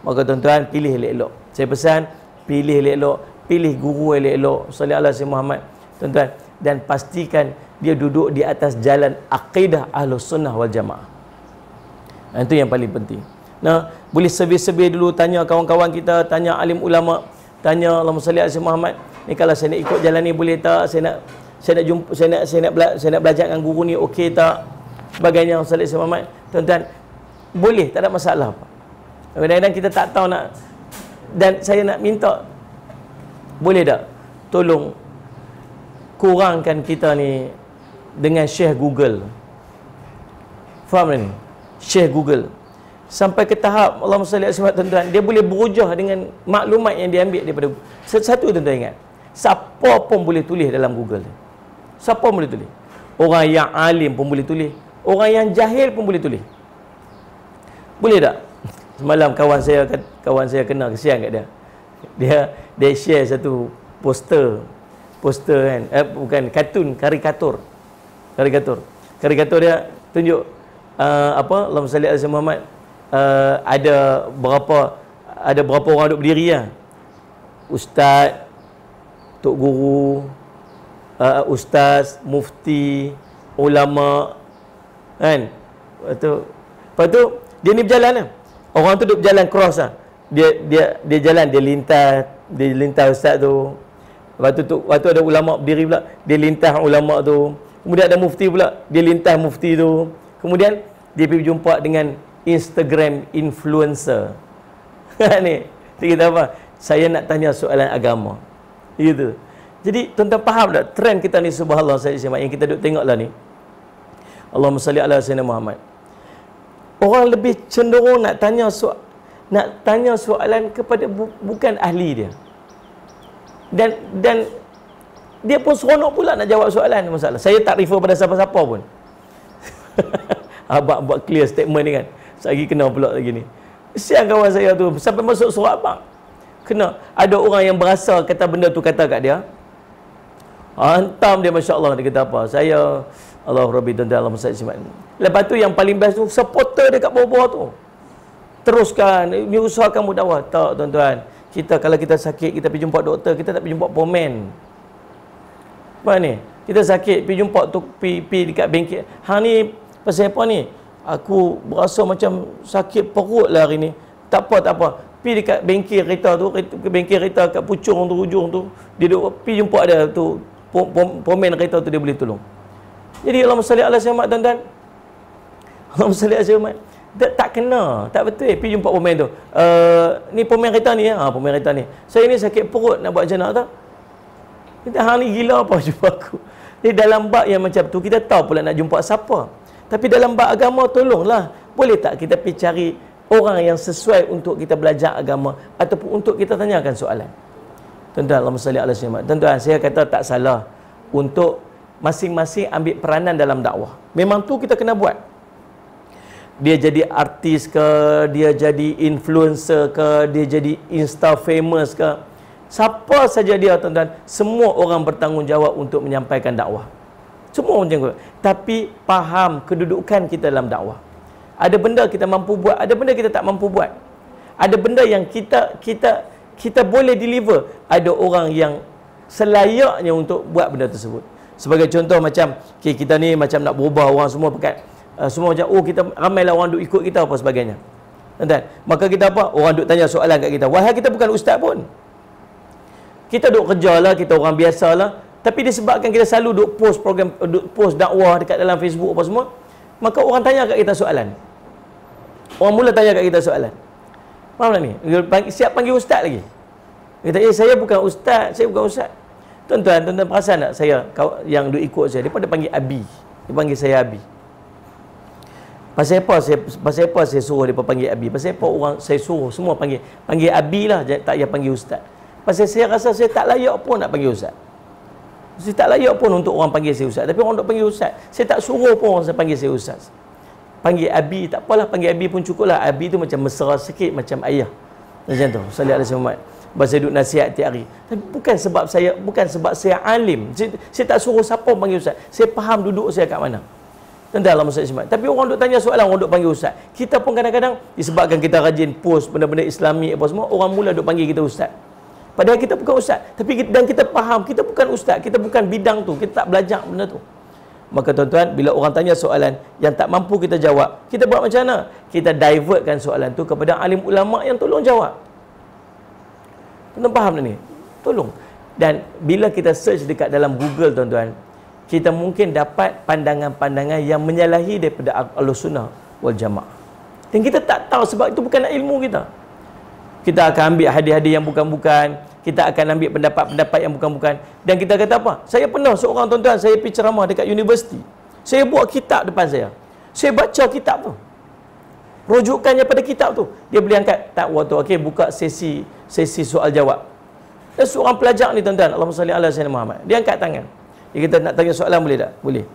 Speaker 1: Maka tuan-tuan, pilih elok-elok. Saya pesan, pilih elok-elok, pilih guru elok-elok. Salli ala Muhammad. Tuan-tuan, dan pastikan dia duduk di atas jalan akidah Ahlus Sunnah wal Jamaah. Itu yang paling penting. Nah, boleh survey dulu, tanya kawan-kawan kita, tanya alim ulama, tanya Allahumma salli ala Muhammad. Ni kalau saya nak ikut jalan ni boleh tak? Saya nak belajar dengan guru ni okey tak? Sebagainya salli ala Muhammad. Tuan-tuan, boleh, tak ada masalah apa. Kadang-kadang kita tak tahu nak, dan saya nak minta, boleh tak tolong kurangkan kita ni dengan share Google. Faham ni? Share Google. Sampai ke tahap Allahumma salli alaihi wasallam, tuan-tuan, dia boleh berhujah dengan maklumat yang dia ambil daripada satu. Tuan-tuan ingat, siapa pun boleh tulis dalam Google. Siapa pun boleh tulis. Orang yang alim pun boleh tulis. Orang yang jahil pun boleh tulis. Boleh tak? Semalam kawan saya kena, kesian kat dia. Dia share satu poster kan, bukan kartun, karikatur dia tunjuk Allahumma salli ala Muhammad, ada berapa orang duduk berdiri lah. Ustaz, tok guru, ustaz, mufti, ulama kan. Lepas tu dia ni berjalan lah. Orang tu duduk berjalan cross lah. Dia jalan, dia lintas ustaz tu. Waktu ada ulama berdiri pula, dia lintas ulama tu. Kemudian ada mufti pula, dia lintas mufti tu. Kemudian dia pergi jumpa dengan Instagram influencer. Ni kita apa? Saya nak tanya soalan agama. Gitu. Jadi tuan-tuan faham tak trend kita ni, subhanallah, yang kita duk tengok lah ni. Allahumma salli ala sayyidina Muhammad. Orang lebih cenderung nak tanya soalan kepada bukan ahli dia. Dan dia pun seronok pula nak jawab soalan masalah. Saya tak refer pada siapa-siapa pun. Abang buat clear statement ni kan. Lagi kena pula lagi ni. Kesian kawan saya tu sampai masuk surat abang. Kena ada orang yang berasa kata benda tu kata kat dia. Hantam dia, masya-Allah, dia kata apa? Saya Allah Rabbi tuan-tuan, Allah Muhammad. Lepas tu yang paling best tu supporter dia kat bawah-bawah tu. Teruskan, ni usaha kamu dakwah. Tak tuan-tuan. Kalau kita sakit, kita pergi jumpa doktor, kita tak pergi jumpa pomen. Apa ni? Kita sakit, pergi jumpa tu, pergi dekat bengkel. Hang ni pasal apa ni? Aku berasa macam sakit perut lah hari ni. Tak apa. Pergi dekat bengkel kereta tu, bengkel kereta kat pucung tu, ujung tu. Dia duduk, pergi jumpa dia tu, pomen kereta tu, dia boleh tolong. Jadi Allahumma salli ala Muhammad, tuan-tuan. Allahumma salli ala Muhammad. Tak kena, tak betul. Pergi jumpa pomen tu. Ni pomen kereta ni ya. Pomen kereta ni. Saya ni sakit perut, nak buat macam mana tak? Kita hang ni gila apa jumpa aku. Jadi dalam bab yang macam tu kita tahu pula nak jumpa siapa. Tapi dalam bab agama tolonglah. Boleh tak kita pergi cari orang yang sesuai untuk kita belajar agama ataupun untuk kita tanyakan soalan. Tuan-tuan, Allahumma salli ala Muhammad. Tuan-tuan, saya kata tak salah untuk masing-masing ambil peranan dalam dakwah. Memang tu kita kena buat. Dia jadi artis ke, dia jadi influencer ke, dia jadi insta famous ke, siapa saja dia tuan-tuan, semua orang bertanggungjawab untuk menyampaikan dakwah. Semua macam tu. Tapi faham kedudukan kita dalam dakwah. Ada benda kita mampu buat, ada benda kita tak mampu buat. Ada benda yang kita boleh deliver, ada orang yang selayaknya untuk buat benda tersebut. Sebagai contoh macam kita ni macam nak berubah, orang semua pakai semua macam kita ramailah orang duk ikut kita apa sebagainya. Tuan-tuan, maka kita apa? Orang duk tanya soalan kat kita. Wahai kita bukan ustaz pun. Kita duk kerjalah, kita orang biasalah, tapi disebabkan kita selalu duk post program, duk post dakwah dekat dalam Facebook apa semua, maka orang tanya kat kita soalan. Orang mula tanya kat kita soalan. Faham tak ni? Siap panggil ustaz lagi. Dia kata, saya bukan ustaz, saya bukan ustaz. Tuan-tuan perasan tak saya yang duk ikut saya, dia pada panggil Abi. Dia panggil saya Abi. Pasal apa saya suruh dia panggil Abi? Pasal apa orang saya suruh semua panggil Abi lah, tak payah panggil Ustaz. Pasal saya rasa saya tak layak pun nak panggil Ustaz. Saya tak layak pun untuk orang panggil saya Ustaz. Tapi orang nak panggil Ustaz, saya tak suruh pun orang panggil saya Ustaz. Panggil Abi, tak apalah, panggil Abi pun cukup lah. Abi tu macam mesra sikit, macam ayah. Macam tu. Sallallahu alaihi wasallam. Bahasa duduk nasihat tiap hari. Tapi bukan sebab saya alim. Saya tak suruh siapa panggil Ustaz. Saya faham duduk saya kat mana. Tentang Allah Muhammad. Tapi orang duk tanya soalan, orang duk panggil Ustaz. Kita pun kadang-kadang disebabkan kita rajin post benda-benda Islami apa semua, orang mula duk panggil kita Ustaz. Padahal kita bukan Ustaz. Tapi dan kita faham, kita bukan Ustaz, kita bukan bidang tu, kita tak belajar benda tu. Maka tuan-tuan, bila orang tanya soalan yang tak mampu kita jawab, kita buat macam mana? Kita divertkan soalan tu kepada alim ulama yang tolong jawab. Tuan-tuan faham ni? Tolong. Dan bila kita search dekat dalam Google, tuan-tuan, kita mungkin dapat pandangan-pandangan yang menyalahi daripada Ahlussunnah wal Jamaah. Dan kita tak tahu sebab itu bukan ilmu kita. Kita akan ambil hadis-hadis yang bukan-bukan, kita akan ambil pendapat-pendapat yang bukan-bukan, dan kita kata apa? Saya pernah seorang tuan-tuan, saya pergi ceramah dekat universiti. Saya buat kitab depan saya. Saya baca kitab tu. Rujukannya pada kitab tu. Dia boleh angkat tak waktu okey buka sesi soal jawab. Dan seorang pelajar ni tuan-tuan, Allahumma salli ala sayyidina Muhammad. Dia angkat tangan. Dia kata nak tanya soalan boleh tak? Boleh.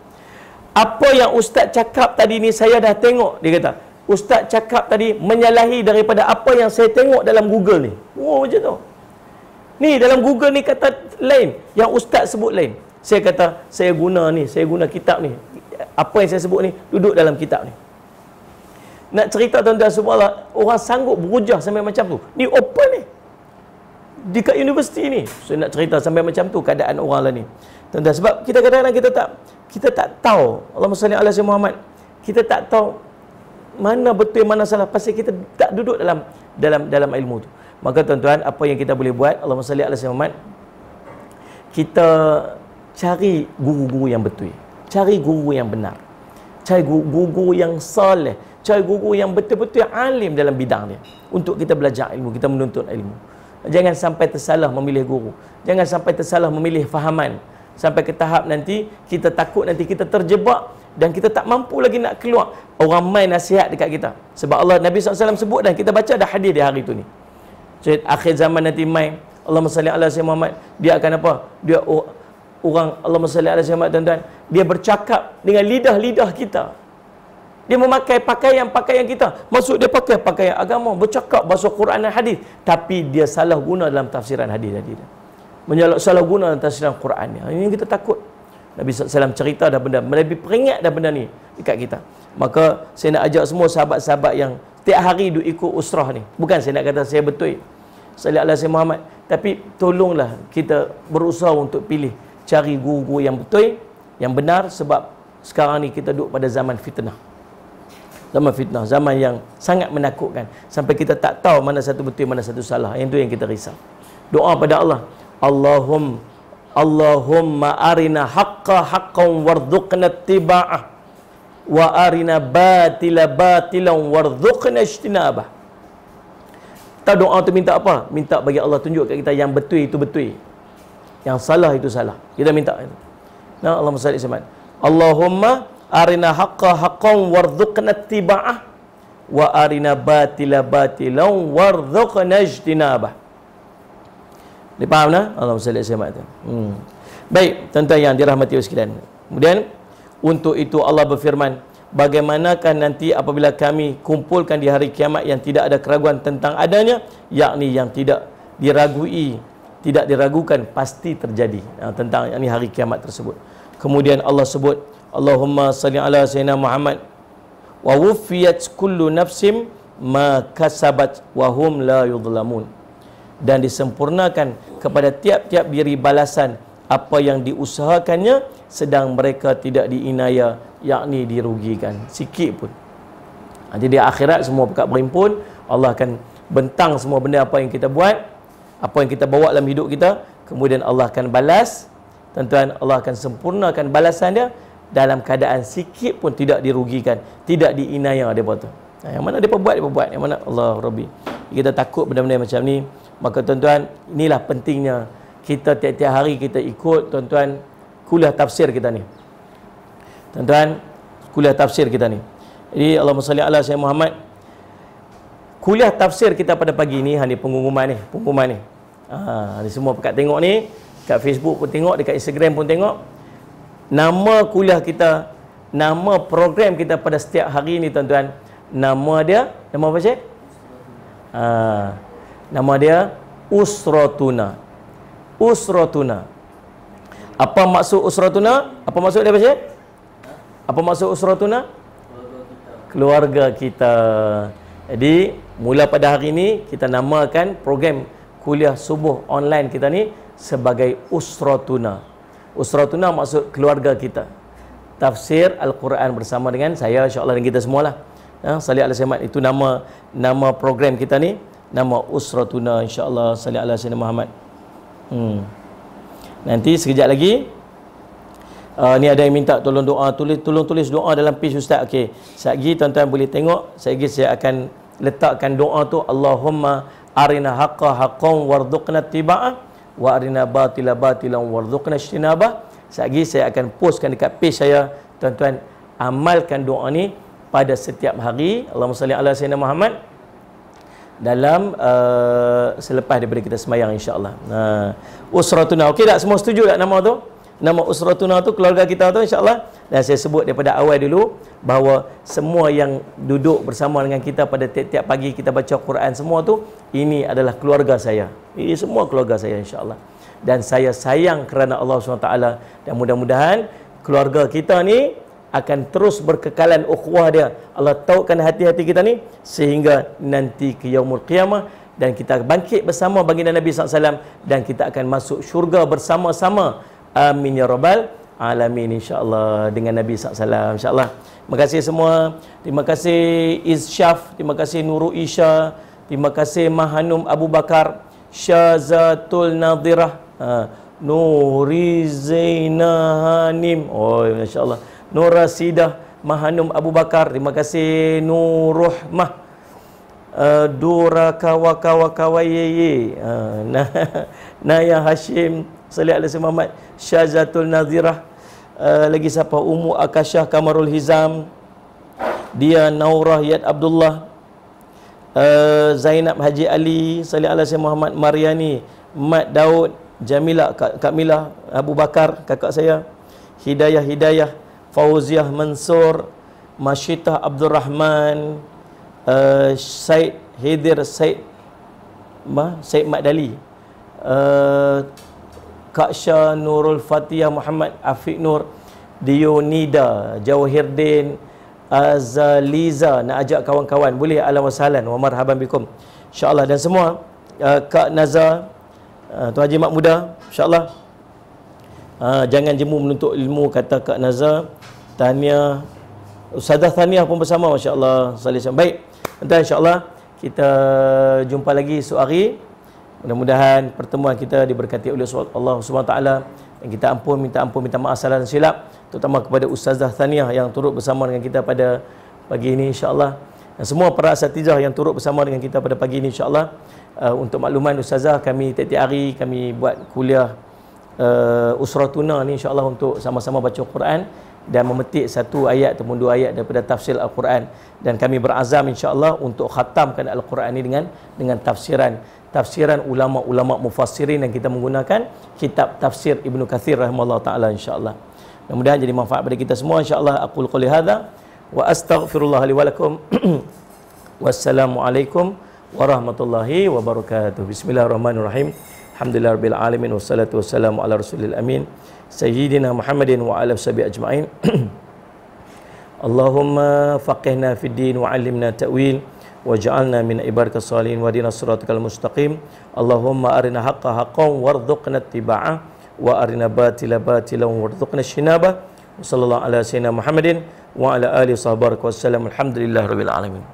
Speaker 1: Apa yang ustaz cakap tadi ni saya dah tengok. Dia kata, ustaz cakap tadi menyalahi daripada apa yang saya tengok dalam Google ni. Oh macam tu. Ni dalam Google ni kata lain, yang ustaz sebut lain. Saya kata, saya guna kitab ni. Apa yang saya sebut ni duduk dalam kitab ni. Nak cerita tuan-tuan subhanallah, orang sanggup berhujah sampai macam tu. Ni open ni. Dekat universiti ni. Saya nak cerita sampai macam tu keadaan orang lah ni. Tuan-tuan, sebab kita kadang-kadang kita tak tahu. Allahumma salli ala sayyidina Muhammad. Kita tak tahu mana betul mana salah pasal kita tak duduk dalam ilmu tu. Maka tuan-tuan, apa yang kita boleh buat, Allahumma salli ala sayyidina Muhammad, kita cari guru-guru yang betul. Cari guru yang benar. Cari guru yang soleh. Cari guru yang betul-betul alim dalam bidang dia. Untuk kita belajar ilmu, kita menuntut ilmu. Jangan sampai tersalah memilih guru. Jangan sampai tersalah memilih fahaman. Sampai ke tahap nanti kita takut nanti kita terjebak dan kita tak mampu lagi nak keluar. Orang main nasihat dekat kita. Sebab Allah, Nabi SAW sebut dan kita baca dah hadis di hari tu ni. Jadi akhir zaman nanti main, Allahumma salli ala sayyidina Muhammad, dia akan apa? Dia orang Allahumma salli ala sayyidina Muhammad, tuan-tuan, dia bercakap dengan lidah-lidah kita. Dia memakai pakaian kita. Maksud dia pakai pakaian agama, bercakap bahasa Quran dan hadis, tapi dia salah guna dalam tafsiran hadis tadi. Salah guna dalam tafsiran Quran ni. Ini kita takut. Nabi SAW cerita dah benda, lebih peringat dah benda ni dekat kita. Maka saya nak ajak semua sahabat-sahabat yang tiap hari duk ikut usrah ni. Bukan saya nak kata saya betul, sallallahu alaihi Muhammad, tapi tolonglah kita berusaha untuk pilih, cari guru-guru yang betul, yang benar, sebab sekarang ni kita duduk pada zaman fitnah. Zaman fitnah, zaman yang sangat menakutkan. Sampai kita tak tahu mana satu betul, mana satu salah. Yang tu yang kita risau. Doa pada Allah. Allahumma arina haqqa haqqan warzuqna ittiba'ah wa arina batila batilan warzuqna ijtinabah. Tahu doa tu minta apa? Minta bagi Allah tunjuk kat kita yang betul itu betul, yang salah itu salah. Kita minta itu. Nah, Allahumma salli alaihi. Allahumma arina haqqa haqqan warzuqna ittiba'ah wa arina batila batilan warzuqna ijtinabah. Dia faham tak? Allahumma salli alaihi wasallam. Baik, tuan-tuan yang dirahmati Allah sekalian. Kemudian untuk itu Allah berfirman, bagaimanakah nanti apabila kami kumpulkan di hari kiamat yang tidak ada keraguan tentang adanya, yakni yang tidak diragukan pasti terjadi, tentang yakni hari kiamat tersebut. Kemudian Allah sebut, Allahumma salli ala sayyidina Muhammad wa wuffiyat kullu nafsim ma kasabat wa hum la yudhlamun. Dan disempurnakan kepada tiap-tiap diri balasan apa yang diusahakannya, sedang mereka tidak diinaya, yakni dirugikan sikit pun. Jadi di akhirat semua pekat berimpun, Allah akan bentang semua benda apa yang kita buat, apa yang kita bawa dalam hidup kita, kemudian Allah akan balas. Tuan-tuan, Allah akan sempurnakan balasan dia dalam keadaan sikit pun tidak dirugikan, tidak diinaya daripada tu. Yang mana dia buat, yang mana Allah Rabbi. Kita takut benda-benda macam ni. Maka tuan-tuan, inilah pentingnya kita tiap-tiap hari kita ikut tuan-tuan kuliah tafsir kita ni. Tuan-tuan, kuliah tafsir kita ni. Jadi Allahumma salli ala sayyidina Muhammad. Kuliah tafsir kita pada pagi ni, ni pengumuman ni. Ni semua pekat tengok ni, kat Facebook pun tengok, dekat Instagram pun tengok. Nama kuliah kita, nama program kita pada setiap hari ni tuan-tuan, nama dia, nama apa Syekh? Nama dia Usratuna. Usratuna. Apa maksud Usratuna? Apa maksud dia, Syekh? Apa maksud Usratuna? Keluarga kita. Jadi, mula pada hari ini kita namakan program kuliah subuh online kita ni sebagai Usratuna. Usratuna maksud keluarga kita. Tafsir Al-Quran bersama dengan saya, insya-Allah, dan kita semualah. Salih ala Sayyidina, itu nama program kita ni, nama Usratuna, insya-Allah. Salih ala Sayyidina Muhammad. Nanti sekejap lagi ni ada yang minta tolong doa, tolong tulis doa dalam page Ustaz. Okey, sekejap tuan-tuan boleh tengok. Saya akan letakkan doa tu, Allahumma arina haqqa haqqan warzuqna tiba'ah wa arina batila batilan warzuqna ijtinabah. Sekejap saya akan postkan dekat page saya. Tuan-tuan amalkan doa ni pada setiap hari. Allahumma salli ala sayyidina Muhammad dalam selepas daripada kita sembahyang, insya-Allah. Usratuna. Okey tak? Semua setuju tak nama tu? Nama Usratuna tu keluarga kita tu, insya-Allah. Dan saya sebut daripada awal dulu bahawa semua yang duduk bersama dengan kita pada tiap-tiap pagi kita baca Quran, semua tu ini adalah keluarga saya. Ini semua keluarga saya, insya-Allah. Dan saya sayang kerana Allah SWT, dan mudah-mudahan keluarga kita ni akan terus berkekalan ukhuwah dia. Allah tautkan hati-hati kita ni sehingga nanti ke yaumul qiyamah, dan kita bangkit bersama baginda Nabi SAW, dan kita akan masuk syurga bersama-sama. Amin ya rabbal alamin, insya-Allah, dengan Nabi SAW, insya-Allah. Terima kasih semua. Terima kasih Izsyaf, terima kasih Nurul Isha, terima kasih Mahanum Abu Bakar, Syazatul Nadhirah, Nuri Zainah Hanim, oh masya-Allah, Nur Rasidah, Mahanum Abu Bakar, terima kasih Nuruhmah, Dura Kawakawakawayeye, Naya Hashim, Salih alaihi Muhammad, Syazatul Nazirah, lagi siapa, Ummu Akasyah Kamarul Hizam, dia Naurah Yad Abdullah, Zainab Haji Ali, Salih alaihi Muhammad, Mariani, Mat Daud, Jamilah, Kak Milah Abu Bakar, kakak saya, Hidayah, Fauziah Mansur, Masyitah Abdul Rahman, Said Hidir, Said Makdali, Kak Syah Nurul Fatihah Muhammad Afiq Nur, Dionida Jawhirdin, Azaliza. Nak ajak kawan-kawan boleh, ahlan wa sahlan wa marhaban bikum, insya-Allah. Dan semua Kak Nazar, Tuan Haji Mak Muda, insya-Allah. Jangan jemu menuntut ilmu, kata Kak Nazar. Tahniah Ustazah Tahniah pun bersama, masya-Allah. Baik, nanti insya-Allah kita jumpa lagi esok hari. Mudah-mudahan pertemuan kita diberkati oleh Allah SWT, dan kita minta maaf salah dan silap, terutama kepada Ustazah Tahniah yang turut bersama dengan kita pada pagi ini, insya-Allah. Dan semua para asatizah yang turut bersama dengan kita pada pagi ini, insya-Allah. Untuk makluman Ustazah, kami tiap-tiap hari kami buat kuliah Usratuna ni, insya-Allah, untuk sama-sama baca Quran dan memetik satu ayat ataupun dua ayat daripada tafsir Al-Quran, dan kami berazam, insya-Allah, untuk khatamkan Al-Quran ini dengan tafsiran ulama-ulama mufassirin, yang kita menggunakan kitab tafsir Ibnu Katsir rahimahullah taala, insya-Allah. Mudah-mudahan jadi manfaat bagi kita semua, insya-Allah. Aqul qouli hadza wa astaghfirullah li wa lakum. Wassalamualaikum warahmatullahi wabarakatuh. Bismillahirrahmanirrahim. Alhamdulillahirabbil alamin, wassalatu wassalamu ala rasulil amin sayyidina Muhammadin wa ala sahbihi ajma'in. Allahumma faqihna fid din wa 'allimna ta'wil waj'alna min ibadikas salihin wahdina siratal mustaqim. Allahumma arina haqqa haqqan warzuqna ittiba'ah wa arina batila batilan warzuqna ijtinabah. Sallallahu ala sayyidina Muhammadin wa ala alihi wa sahbihi wasallam. Alhamdulillahirabbil alamin.